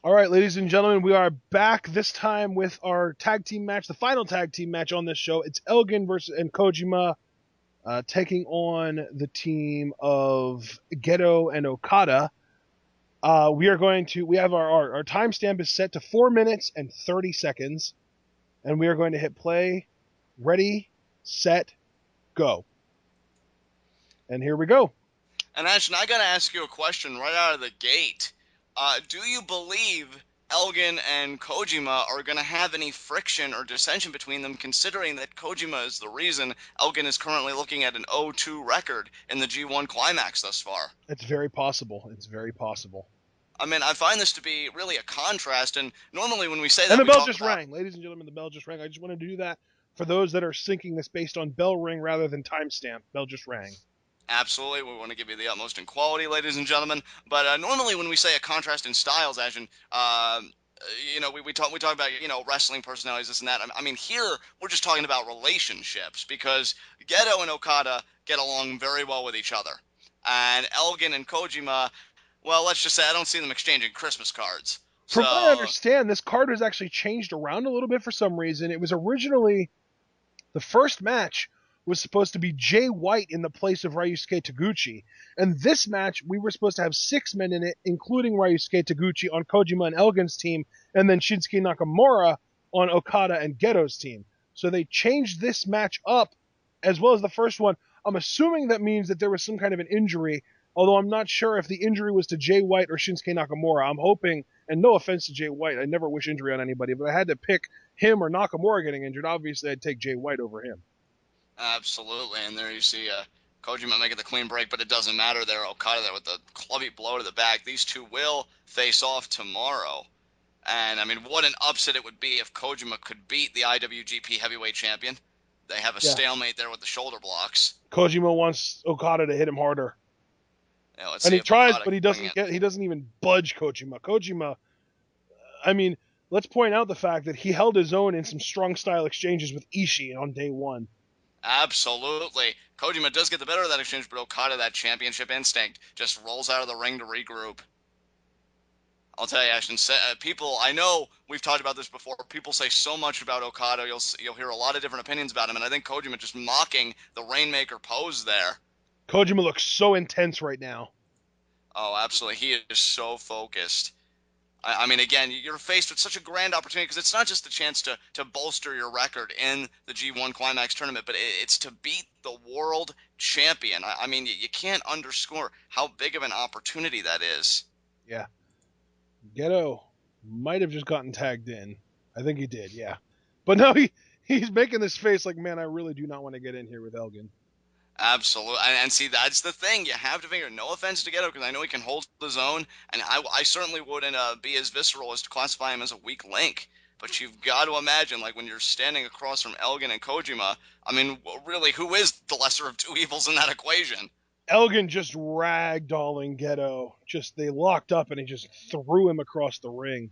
All right, ladies and gentlemen, we are back this time with our tag team match, the final tag team match on this show. It's Elgin versus and Kojima taking on the team of Gedo and Okada. We have our timestamp is set to 4 minutes and 30 seconds, and we are going to hit play, ready, set, go. And here we go. And Ashton, I gotta ask you a question right out of the gate. Do you believe Elgin and Kojima are gonna have any friction or dissension between them, considering that Kojima is the reason Elgin is currently looking at an 0-2 record in the G1 Climax thus far? It's very possible. It's very possible. I mean, I find this to be really a contrast, and normally when we say And that, the we bell talk just about rang. Ladies and gentlemen, the bell just rang. I just wanted to do that for those that are syncing this based on bell ring rather than timestamp. Bell just rang. absolutely, we want to give you the utmost in quality, ladies and gentlemen. But normally when we say a contrast in styles, Ashton, we talk about wrestling personalities, this and that. I mean, here we're just talking about relationships because Gedo and Okada get along very well with each other, and Elgin and Kojima, well, let's just say I don't see them exchanging Christmas cards. From what I So understand, this card was actually changed around a little bit for some reason. It was originally the first match was supposed to be Jay White in the place of Ryusuke Taguchi. And this match, we were supposed to have 6 men in it, including Ryusuke Taguchi on Kojima and Elgin's team, and then Shinsuke Nakamura on Okada and Geto's team. So they changed this match up as well as the first one. I'm assuming that means that there was some kind of an injury, although I'm not sure if the injury was to Jay White or Shinsuke Nakamura. I'm hoping, and no offense to Jay White, I never wish injury on anybody, but I had to pick him or Nakamura getting injured. Obviously, I'd take Jay White over him. absolutely, and there you see Kojima making the clean break, but it doesn't matter there. Okada there with the clubby blow to the back. These two will face off tomorrow. And I mean, what an upset it would be if Kojima could beat the IWGP Heavyweight Champion. They have a Yeah. stalemate there with the shoulder blocks. Kojima wants Okada to hit him harder. Let's And see he if tries, Okada but can bring it. he doesn't even budge Kojima. Kojima, I mean, let's point out the fact that he held his own in some strong style exchanges with Ishii on day one. Absolutely. Kojima does get the better of that exchange, but Okada, that championship instinct, just rolls out of the ring to regroup. I'll tell you, Ashton. People, I know we've talked about this before. People say so much about Okada. You'll hear a lot of different opinions about him, and I think Kojima just mocking the Rainmaker pose there. Kojima looks so intense right now. Oh, absolutely. He is so focused. I mean, again, you're faced with such a grand opportunity because it's not just the chance to bolster your record in the G1 Climax tournament, but it's to beat the world champion. I mean, you can't underscore how big of an opportunity that is. Yeah. Gedo might have just gotten tagged in. I think he did, yeah. But no, he's making this face like, man, I really do not want to get in here with Elgin. Absolutely, and see, that's the thing. You have to figure. No offense to Ghetto, because I know he can hold his own, and I certainly wouldn't be as visceral as to classify him as a weak link. But you've got to imagine, like when you're standing across from Elgin and Kojima. I mean, really, who is the lesser of two evils in that equation? Elgin just ragdolling Gedo. Just they locked up and he just threw him across the ring.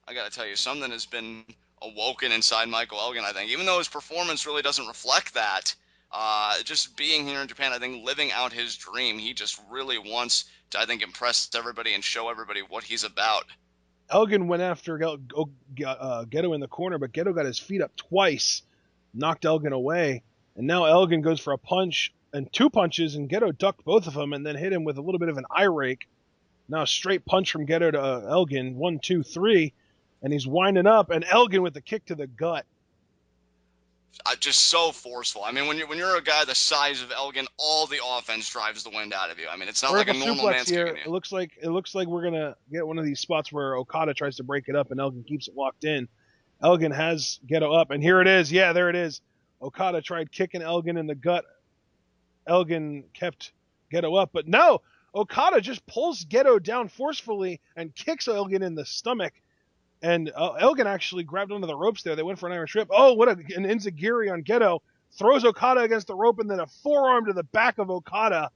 I gotta tell you, something has been awoken inside Michael Elgin. I think, even though his performance really doesn't reflect that, just being here in Japan, I think living out his dream, he just really wants to, I think, impress everybody and show everybody what he's about. Elgin went after Gedo in the corner, but Gedo got his feet up twice, knocked Elgin away, and now Elgin goes for a punch and two punches, and Gedo ducked both of them and then hit him with a little bit of an eye rake. Now a straight punch from Gedo to Elgin, 1, 2, 3, and he's winding up, and Elgin with the kick to the gut. Just so forceful. I mean, when you're a guy the size of Elgin, all the offense drives the wind out of you. I mean, it's not like a Vertical normal suplex man's here. kicking you. It looks like we're gonna get one of these spots where Okada tries to break it up and Elgin keeps it locked in. Elgin has Gedo up, and here it is. Yeah, there it is. Okada tried kicking Elgin in the gut. Elgin kept Gedo up, but no, Okada just pulls Gedo down forcefully and kicks Elgin in the stomach. And Elgin actually grabbed onto the ropes there. They went for an Irish whip. Oh, what an enziguri on Gedo. Throws Okada against the rope and then a forearm to the back of Okada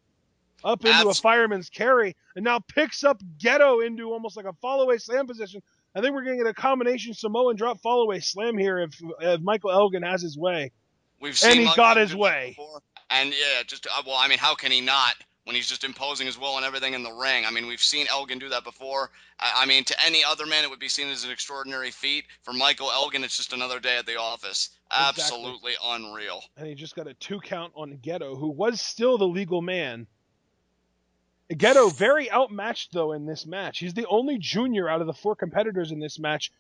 up into a Abs- fireman's carry and now picks up Gedo into almost like a fall-away slam position. I think we're going to get a combination Samoan drop fall-away slam here if Michael Elgin has his way. we've And seen he Michael got his Elgin do it way. before, and yeah, just well, I mean, how can he not? when he's just imposing his will and everything in the ring. I mean, we've seen Elgin do that before. I mean, to any other man, it would be seen as an extraordinary feat. For Michael Elgin, it's just another day at the office. Exactly. Absolutely unreal. And he just got a 2 count on Gedo, who was still the legal man. Gedo very outmatched, though, in this match. He's the only junior out of the 4 competitors in this match.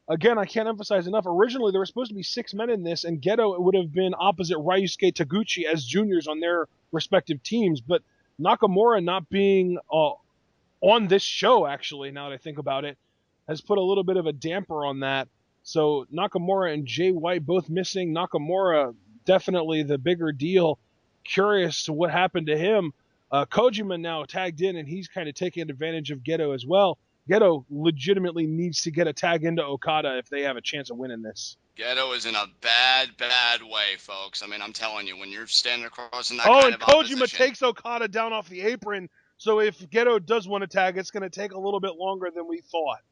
Again, I can't emphasize enough. Originally, there were supposed to be 6 men in this, and Gedo would have been opposite Ryusuke Taguchi as juniors on their respective teams. But Nakamura not being on this show, actually, now that I think about it, has put a little bit of a damper on that. So Nakamura and Jay White both missing. Nakamura definitely the bigger deal. Curious to what happened to him. Kojima now tagged in, and he's kind of taking advantage of Gedo as well. Gedo legitimately needs to get a tag into Okada if they have a chance of winning this. Gedo is in a bad, bad way, folks. I mean, I'm telling you, when you're standing across in that Oh, kind and of Kojima opposition. takes Okada down off the apron, so if Gedo does want to tag, it's going to take a little bit longer than we thought.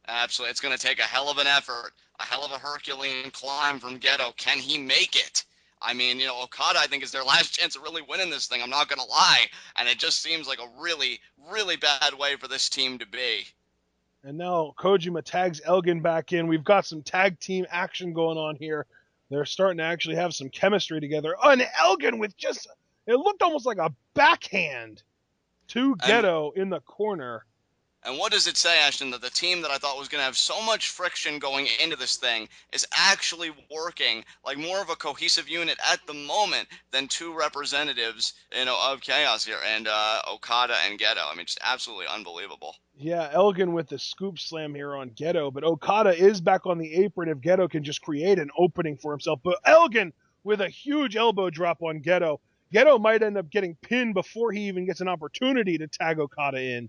Absolutely. It's going to take a hell of an effort, a hell of a Herculean climb from Gedo. Can he make it? I mean, Okada, I think, is their last chance of really winning this thing. I'm not going to lie. And it just seems like a really, really bad way for this team to be. And now Kojima tags Elgin back in. We've got some tag team action going on here. They're starting to actually have some chemistry together. Oh, and Elgin with just, it looked almost like a backhand to Gedo in the corner. And what does it say, Ashton, that the team that I thought was going to have so much friction going into this thing is actually working like more of a cohesive unit at the moment than 2 representatives, of Chaos here, and Okada and Gedo. I mean, just absolutely unbelievable. Yeah, Elgin with the scoop slam here on Gedo, but Okada is back on the apron if Gedo can just create an opening for himself. But Elgin with a huge elbow drop on Gedo. Gedo might end up getting pinned before he even gets an opportunity to tag Okada in.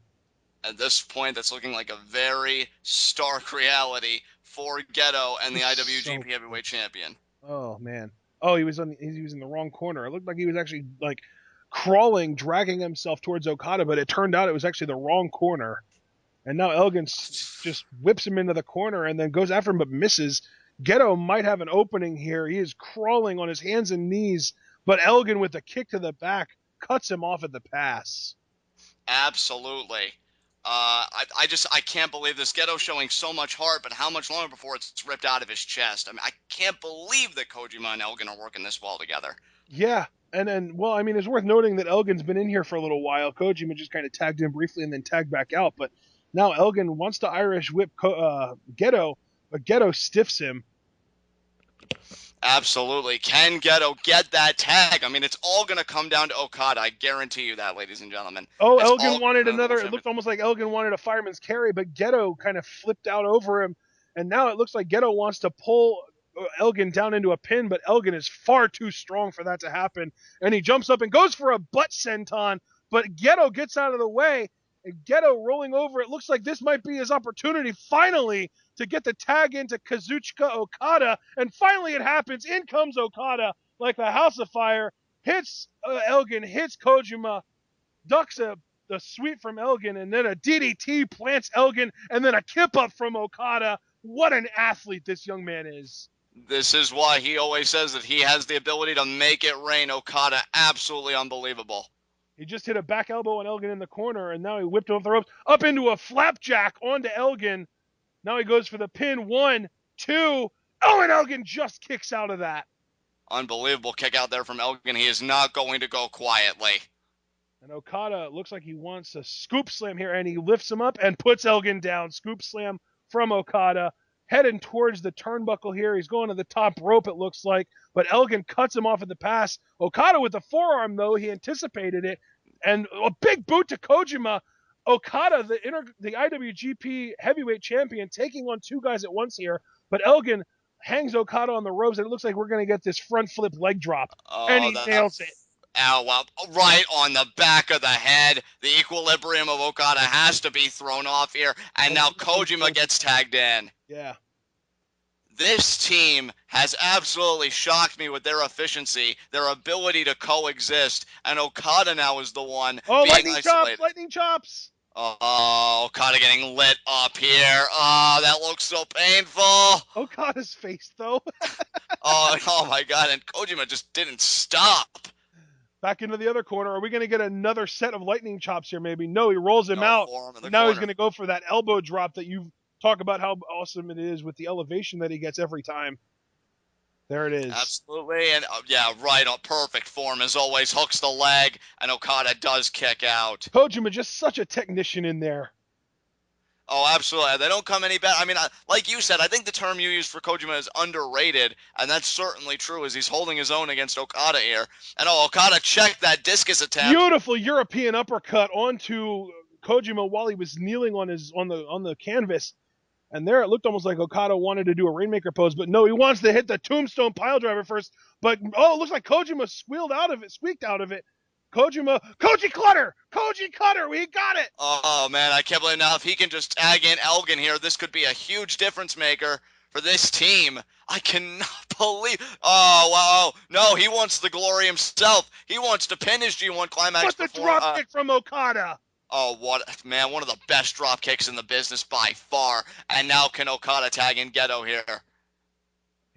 At this point, that's looking like a very stark reality for Gedo and the IWGP Heavyweight Champion. Oh man. Oh, he was in the wrong corner. It looked like he was actually like crawling, dragging himself towards Okada, but it turned out it was actually the wrong corner. And now Elgin just whips him into the corner and then goes after him but misses. Gedo might have an opening here. He is crawling on his hands and knees, but Elgin with a kick to the back cuts him off at the pass. Absolutely. I can't believe this. Gedo showing so much heart, but how much longer before it's ripped out of his chest? I mean, I can't believe that Kojima and Elgin are working this well together. Yeah, and then, well, I mean, it's worth noting that Elgin's been in here for a little while. Kojima just kind of tagged in briefly and then tagged back out, but now Elgin wants to Irish whip Gedo, but Gedo stiffs him. Absolutely. Can Gedo get that tag? I mean, it's all going to come down to Okada. I guarantee you that, ladies and gentlemen. Oh, It's Elgin all wanted gonna another. It looked almost like Elgin wanted a fireman's carry, but Gedo kind of flipped out over him, and now it looks like Gedo wants to pull Elgin down into a pin, but Elgin is far too strong for that to happen, and he jumps up and goes for a butt senton, but Gedo gets out of the way, and Gedo rolling over. It looks like this might be his opportunity finally to get the tag into Kazuchika Okada, and finally it happens. In comes Okada like the house of fire, hits Elgin, hits Kojima, ducks a sweep from Elgin, and then a DDT plants Elgin, and then a kip up from Okada. What an athlete this young man is. This is why he always says that he has the ability to make it rain. Okada, absolutely unbelievable. He just hit a back elbow on Elgin in the corner, and now he whipped him off the ropes, up into a flapjack onto Elgin. Now he goes for the pin. 1, 2. Oh, and Elgin just kicks out of that. Unbelievable kick out there from Elgin. He is not going to go quietly. And Okada looks like he wants a scoop slam here, and he lifts him up and puts Elgin down. Scoop slam from Okada. Heading towards the turnbuckle here. He's going to the top rope, it looks like. But Elgin cuts him off at the pass. Okada with the forearm, though. He anticipated it. And a big boot to Kojima. Okada, the IWGP heavyweight champion, taking on 2 guys at once here. But Elgin hangs Okada on the ropes, and it looks like we're going to get this front flip leg drop. And he nails it. Ow, well, right on the back of the head. The equilibrium of Okada has to be thrown off here. And now Kojima gets tagged in. Yeah. This team has absolutely shocked me with their efficiency, their ability to coexist. And Okada now is the one being lightning isolated. Chops, lightning chops. Oh, Okada getting lit up here. Oh, that looks so painful. Okada's face, though. Oh my God. And Kojima just didn't stop. Back into the other corner. Are we going to get another set of lightning chops here, maybe? No, he rolls him No out. forearm in the Now corner. he's going to go for that elbow drop that you talk about how awesome it is with the elevation that he gets every time. There it is. Absolutely, and yeah, right on perfect form as always. Hooks the leg, and Okada does kick out. Kojima, just such a technician in there. Oh, absolutely. They don't come any better. I mean, like you said, I think the term you used for Kojima is underrated, and that's certainly true as he's holding his own against Okada here. And Okada checked that discus attempt. Beautiful European uppercut onto Kojima while he was kneeling on the canvas. And there it looked almost like Okada wanted to do a Rainmaker pose, but no, he wants to hit the Tombstone Piledriver first. But it looks like Kojima squeaked out of it. Koji Cutter, we got it. Oh man, I can't believe now if he can just tag in Elgin here, this could be a huge difference maker for this team. I cannot believe. Oh wow, no, he wants the glory himself. He wants to pin his G1 Climax. What's the drop kick from Okada? Oh, what, man, one of the best drop kicks in the business by far. And now can Okada tag in Gedo here?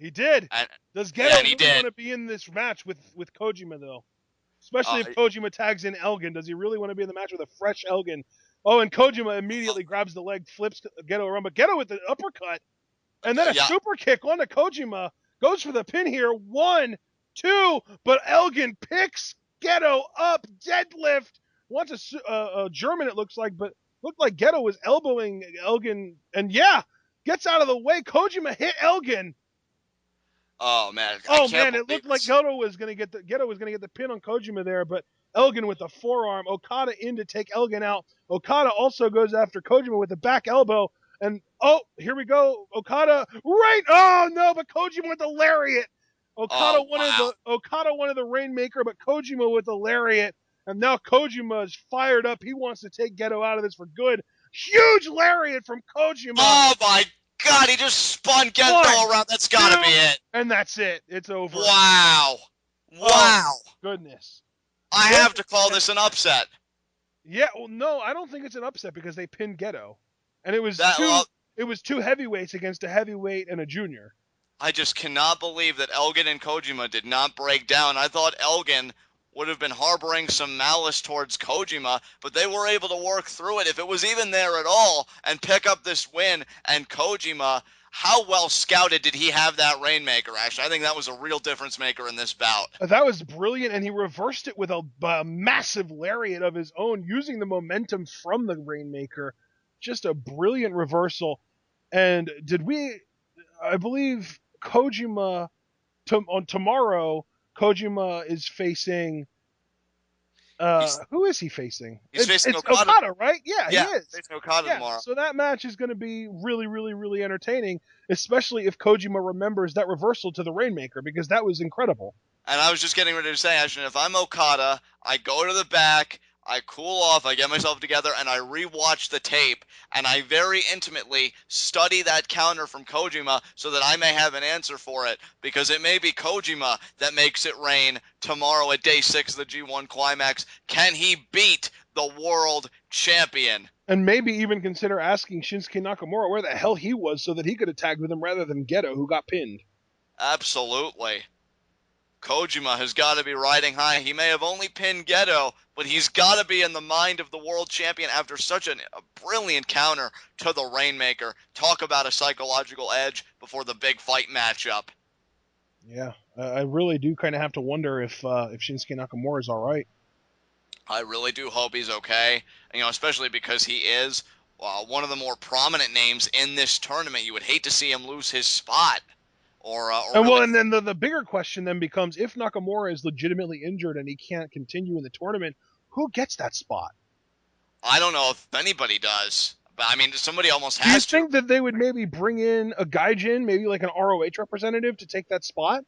He did. Does Gedo really want to be in this match with Kojima, though? Especially if Kojima tags in Elgin. Does he really want to be in the match with a fresh Elgin? Oh, and Kojima immediately grabs the leg, flips Gedo around. But Gedo with the uppercut. And then a super kick onto Kojima. Goes for the pin here. 1, 2. But Elgin picks Gedo up. Deadlift. Wants a German, it looks like, but looked like Gedo was elbowing Elgin, and gets out of the way. Kojima hit Elgin. Oh man! It looked like Gedo was gonna get the pin on Kojima there, but Elgin with the forearm. Okada in to take Elgin out. Okada also goes after Kojima with the back elbow, and here we go. Okada right. Oh no, but Kojima with the lariat. Okada wanted the Rainmaker, but Kojima with the lariat. And now Kojima is fired up. He wants to take Gedo out of this for good. Huge lariat from Kojima. Oh, my God. He just spun Gedo around. That's got to be it. And that's it. It's over. Wow. Oh, goodness. I have to call this an upset. Yeah, well, no, I don't think it's an upset because they pinned Gedo. And it was two heavyweights against a heavyweight and a junior. I just cannot believe that Elgin and Kojima did not break down. I thought Elgin would have been harboring some malice towards Kojima, but they were able to work through it, if it was even there at all, and pick up this win. And Kojima, how well scouted did he have that Rainmaker, actually? I think that was a real difference maker in this bout. That was brilliant, and he reversed it with a massive lariat of his own, using the momentum from the Rainmaker. Just a brilliant reversal. And I believe Kojima, on tomorrow, Kojima is facing. Who is he facing? He's facing Okada, right? Yeah, he is. Facing Okada tomorrow. So that match is going to be really, really, really entertaining, especially if Kojima remembers that reversal to the Rainmaker, because that was incredible. And I was just getting ready to say, Ashton, if I'm Okada, I go to the back, I cool off, I get myself together, and I rewatch the tape, and I very intimately study that counter from Kojima so that I may have an answer for it, because it may be Kojima that makes it rain tomorrow at Day 6 of the G1 Climax. Can he beat the world champion? And maybe even consider asking Shinsuke Nakamura where the hell he was so that he could have tagged with him rather than Gedo, who got pinned. Absolutely. Kojima has got to be riding high. He may have only pinned Gedo, but he's got to be in the mind of the world champion after such a brilliant counter to the Rainmaker. Talk about a psychological edge before the big fight matchup. Yeah, I really do kind of have to wonder if Shinsuke Nakamura is all right. I really do hope he's okay, especially because he is one of the more prominent names in this tournament. You would hate to see him lose his spot. And then the bigger question then becomes, if Nakamura is legitimately injured and he can't continue in the tournament, who gets that spot? I don't know if anybody does, but I mean, somebody almost has to. Do you think that they would maybe bring in a Gaijin, maybe like an ROH representative, to take that spot?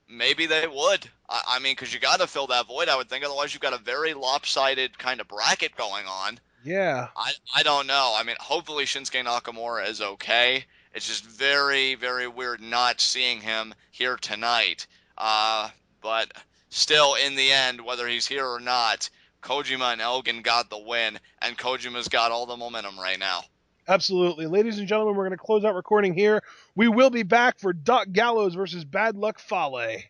Maybe they would. I mean, because you got to fill that void, I would think. Otherwise, you've got a very lopsided kind of bracket going on. Yeah. I don't know. I mean, hopefully Shinsuke Nakamura is okay. It's just very, very weird not seeing him here tonight. But still, in the end, whether he's here or not, Kojima and Elgin got the win, and Kojima's got all the momentum right now. Absolutely. Ladies and gentlemen, we're going to close out recording here. We will be back for Doc Gallows versus Bad Luck Fale.